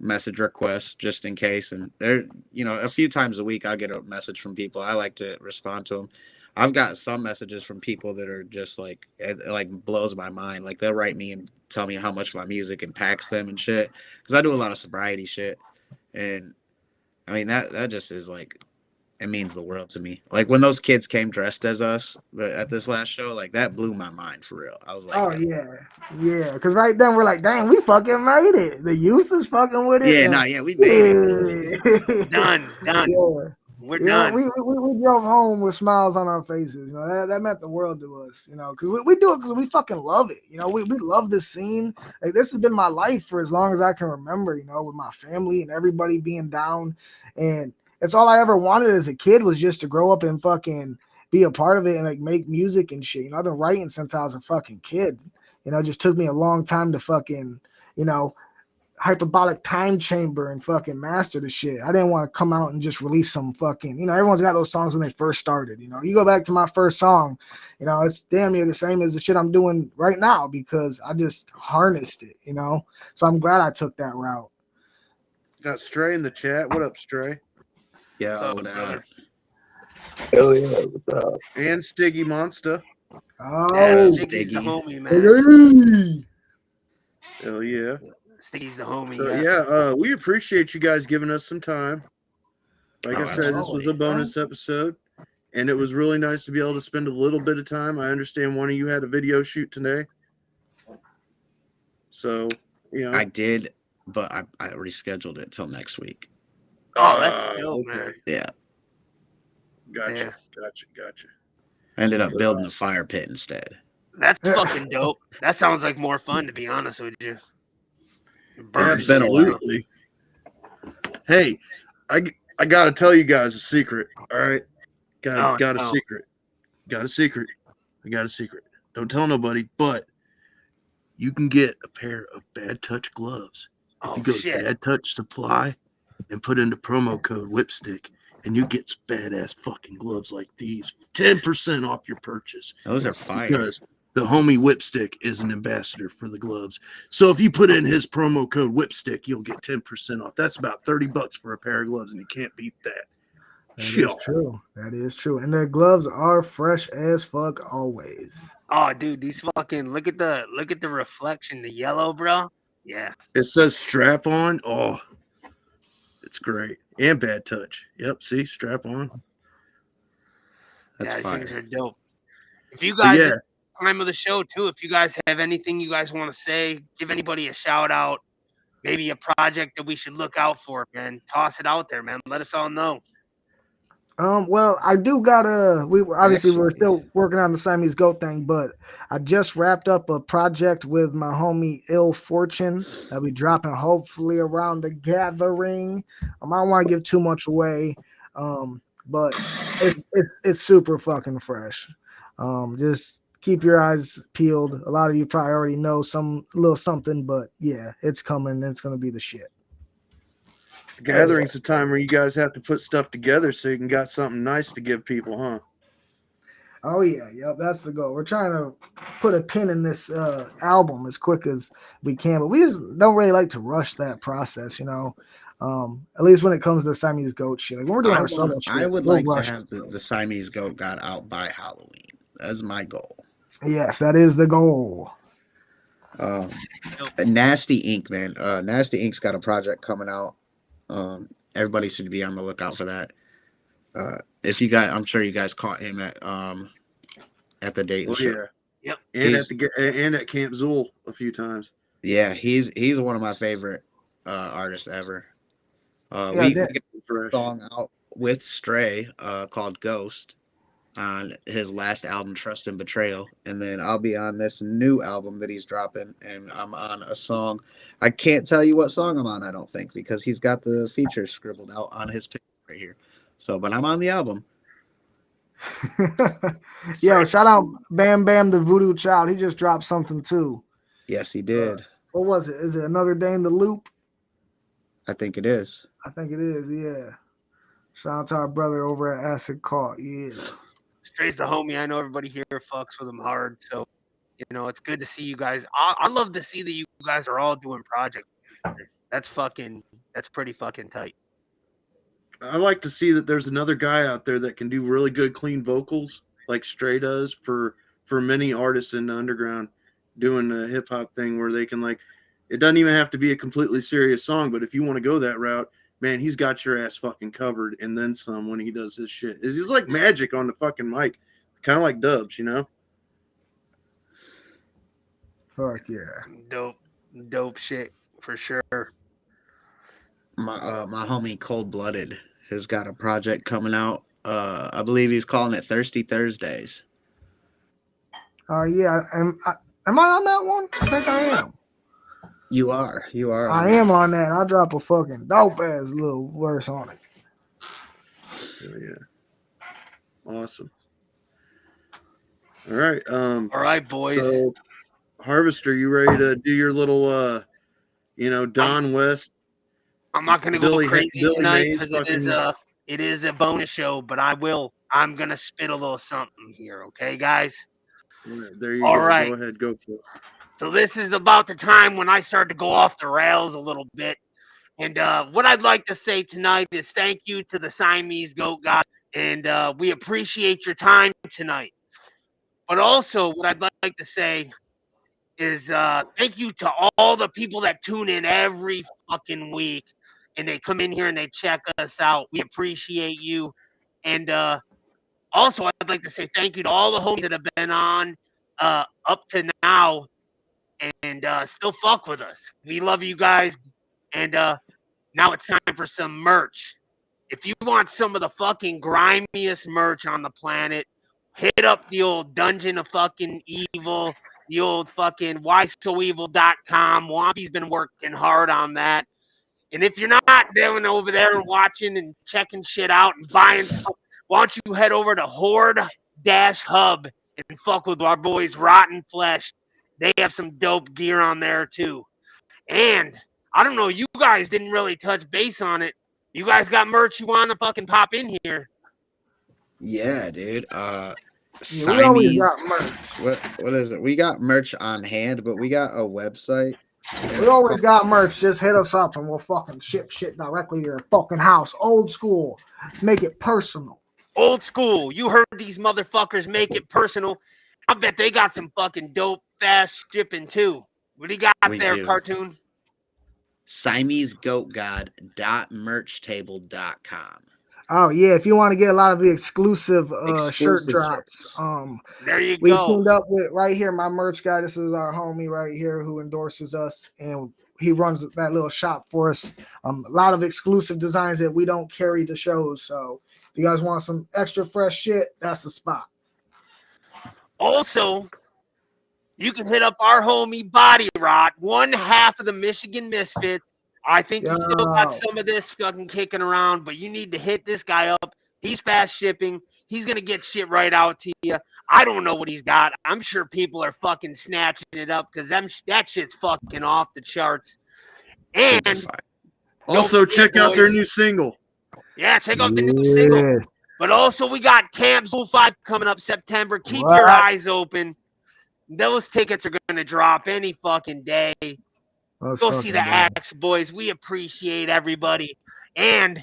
message requests just in case. And there, you know, a few times a week I'll get a message from people. I like to respond to them. I've got some messages from people that are just like, it like blows my mind. Like they'll write me and tell me how much my music impacts them and shit. Because I do a lot of sobriety shit, and I mean that just is like, it means the world to me. Like when those kids came dressed as us at this last show, like that blew my mind for real. I was like, Oh yeah, yeah. Because right then we're like, dang, we fucking made it. The youth is fucking with it. yeah, And, no, yeah, we made it. Done. Yeah. We're Yeah, done. we drove home with smiles on our faces. You know, that meant the world to us, you know, because we do it because we fucking love it. You know, we love this scene. Like, this has been my life for as long as I can remember, you know, with my family and everybody being down. And it's all I ever wanted as a kid was just to grow up and fucking be a part of it and like make music and shit. You know, I've been writing since I was a fucking kid. You know, it just took me a long time to fucking, you know, hyperbolic time chamber and fucking master the shit. I didn't want to come out and just release some fucking, you know, everyone's got those songs when they first started. You know, you go back to my first song, you know, it's damn near the same as the shit I'm doing right now because I just harnessed it, you know. So I'm glad I took that route. Got Stray in the chat. What up, Stray? Yeah, What's up, brother? Hell yeah, what's up? And Stiggy Monster. Oh, Stiggy's the homie, man. Hell yeah. Stiggy's the homie. So yeah, we appreciate you guys giving us some time. Like I said, this was a bonus episode, and it was really nice to be able to spend a little bit of time. I understand one of you had a video shoot today, so you know I did, but I rescheduled it till next week. Oh, that's dope, okay. man. Yeah, Gotcha. I ended up building the fire pit instead. That's fucking dope. That sounds like more fun, to be honest with you. Absolutely. Hey, I gotta tell you guys a secret. All right, got a secret. Got a secret. I got a secret. Don't tell nobody, but you can get a pair of Bad Touch gloves if you go to Bad Touch Supply and put in the promo code Whipstick, and you get some badass fucking gloves like these. 10% off your purchase. Those are fire. Because the homie Whipstick is an ambassador for the gloves. So if you put in his promo code Whipstick, you'll get 10% off. That's about $30 for a pair of gloves, and you can't beat that. That is true. That is true. And the gloves are fresh as fuck always. Oh, dude, these fucking look at the reflection, the yellow, bro. Yeah. It says strap on. Oh, it's great. And Bad Touch. Yep, see, strap on. That's fire. Things are dope. If you guys time of the show too, if you guys have anything you guys want to say, give anybody a shout out, maybe a project that we should look out for, man. Toss it out there, man. Let us all know. Well, I do we're still working on the Siamese goat thing, but I just wrapped up a project with my homie Ill Fortune that we dropping hopefully around the gathering. I don't want to give too much away, but it's super fucking fresh. Just keep your eyes peeled. A lot of you probably already know some little something, but yeah, it's coming and it's gonna be the shit. Gathering's a time where you guys have to put stuff together so you can got something nice to give people, huh? Oh yeah, yep, that's the goal. We're trying to put a pin in this album as quick as we can, but we just don't really like to rush that process, you know. At least when it comes to the Siamese goat shit. Like when we're doing our solo shit, I would like to have the Siamese goat got out by Halloween. That's my goal. Yes, that is the goal. Nasty Ink, man. Nasty Ink's got a project coming out. Everybody should be on the lookout for that. If you guys, I'm sure you guys caught him at the Dayton show. Yeah, yep. And at Camp Zool a few times. Yeah, he's one of my favorite artists ever. We got a song out with Stray called Ghost on his last album, Trust and Betrayal, and then I'll be on this new album that he's dropping, and I'm on a song. I can't tell you what song I'm on, I don't think, because he's got the features scribbled out on his picture right here. So, but I'm on the album. Yo, shout out Bam Bam the Voodoo Child. He just dropped something too. Yes, he did. What was it? Is it Another Day in the Loop? I think it is. I think it is, yeah. Shout out to our brother over at Acid Caught. Yeah. Stray's the homie. I know everybody here fucks with him hard. So, you know, it's good to see you guys. I love to see that you guys are all doing projects. That's pretty fucking tight. I like to see that there's another guy out there that can do really good, clean vocals like Stray does for many artists in the underground doing the hip hop thing where they can like, it doesn't even have to be a completely serious song, but if you want to go that route, man, he's got your ass fucking covered and then some when he does his shit. He's like magic on the fucking mic, kind of like Dubs, you know? Fuck yeah. Dope shit for sure. My homie Cold Blooded has got a project coming out. I believe he's calling it Thirsty Thursdays. Yeah. Am I on that one? I think I am. You are. I am on that. I'll drop a fucking dope ass little verse on it. Oh, yeah. Awesome. All right. All right, boys. So, Harvester, you ready to do your little, Don West? I'm not going to go crazy tonight because it is a bonus show, but I'm going to spit a little something here. Okay, guys? There you go. Right. Go ahead. Go for it. So this is about the time when I start to go off the rails a little bit. And what I'd like to say tonight is thank you to the Siamese Goat God. And we appreciate your time tonight. But also what I'd like to say is thank you to all the people that tune in every fucking week. And they come in here and they check us out. We appreciate you. And also, I'd like to say thank you to all the homies that have been on up to now and still fuck with us. We love you guys. And now it's time for some merch. If you want some of the fucking grimiest merch on the planet, hit up the old Dungeon of fucking Evil, the old fucking whysoevil.com. Wampy's been working hard on that. And if you're not doing over there and watching and checking shit out and buying stuff, why don't you head over to Horde-Hub and fuck with our boys Rotten Flesh. They have some dope gear on there too. And I don't know, you guys didn't really touch base on it. You guys got merch you want to fucking pop in here? Yeah, dude. Siamese, we always got merch. What is it? We got merch on hand, but we got a website. We always got merch. Just hit us up and we'll fucking ship shit directly to your fucking house. Old school. Make it personal. Old school. You heard these motherfuckers make it personal. I bet they got some fucking dope fast shipping too. What do you got there, Cartoon? SiameseGoatGod.merchtable.com. Oh yeah, if you want to get a lot of the exclusive shirt drops. There you we go. We teamed up with right here, my merch guy. This is our homie right here who endorses us, and he runs that little shop for us. A lot of exclusive designs that we don't carry to shows. So if you guys want some extra fresh shit, that's the spot. Also, you can hit up our homie Body Rot, one half of the Michigan Misfits. I think you still got some of this fucking kicking around, but you need to hit this guy up. He's fast shipping. He's going to get shit right out to you. I don't know what he's got. I'm sure people are fucking snatching it up because that shit's fucking off the charts. And also check out their new single. Yeah, check out the new single. But also we got Camp 05 coming up September. Keep your eyes open. Those tickets are going to drop any fucking day. Go see the acts, boys. We appreciate everybody. And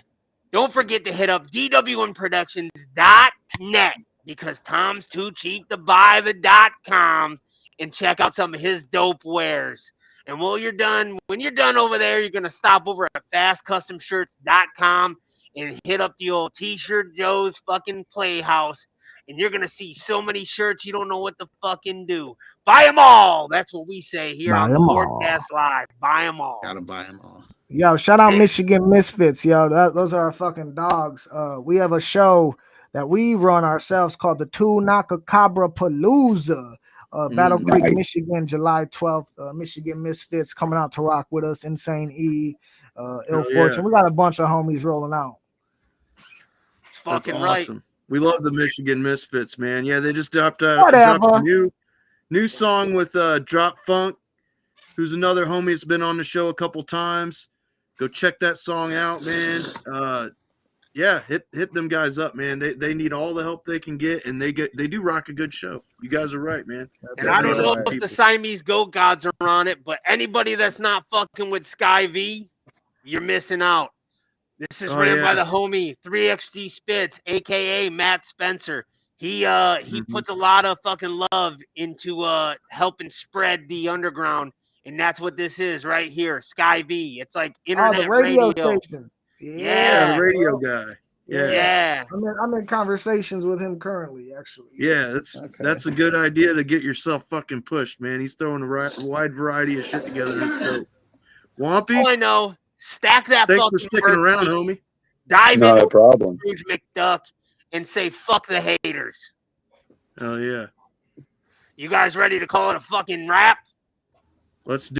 don't forget to hit up dwnproductions.net because Tom's too cheap to buy the .com and check out some of his dope wares. And when you're done over there, you're going to stop over at fastcustomshirts.com and hit up the old T-Shirt Joe's fucking Playhouse. And you're going to see so many shirts you don't know what to fucking do. Buy them all. That's what we say here on the HORDECAST Live. Buy them all. Gotta buy them all. Yo, shout out Michigan Misfits, yo. Those are our fucking dogs. We have a show that we run ourselves called the Two Nakakabra Palooza. Battle Creek, Michigan, July 12th. Michigan Misfits coming out to rock with us. Insane E, Ill Fortune. We got a bunch of homies rolling out. It's fucking That's awesome. Right. We love the Michigan Misfits, man. Yeah, they just dropped a new song with Drop Funk, who's another homie that's been on the show a couple times. Go check that song out, man. Yeah, hit them guys up, man. They need all the help they can get, and they do rock a good show. You guys are right, man. And I don't know if the Siamese Goat Gods are on it, but anybody that's not fucking with Sky V, you're missing out. This is ran by the homie 3XG Spitz, a.k.a. Matt Spencer. He Mhm. puts a lot of fucking love into helping spread the underground, and that's what this is right here, Sky V. It's like Oh, internet the radio radio. station. Yeah, the Yeah, radio guy. Yeah. yeah. I'm in conversations with him currently, actually. Yeah, Okay. that's a good idea to get yourself fucking pushed, man. He's throwing a wide variety of shit together. It's dope. Wompy, All I know, stack that thanks for fucking sticking around, turkey, homie. dive Not into a problem. Scrooge McDuck, and say fuck the haters. Oh yeah, You guys ready to call it a fucking wrap? let's do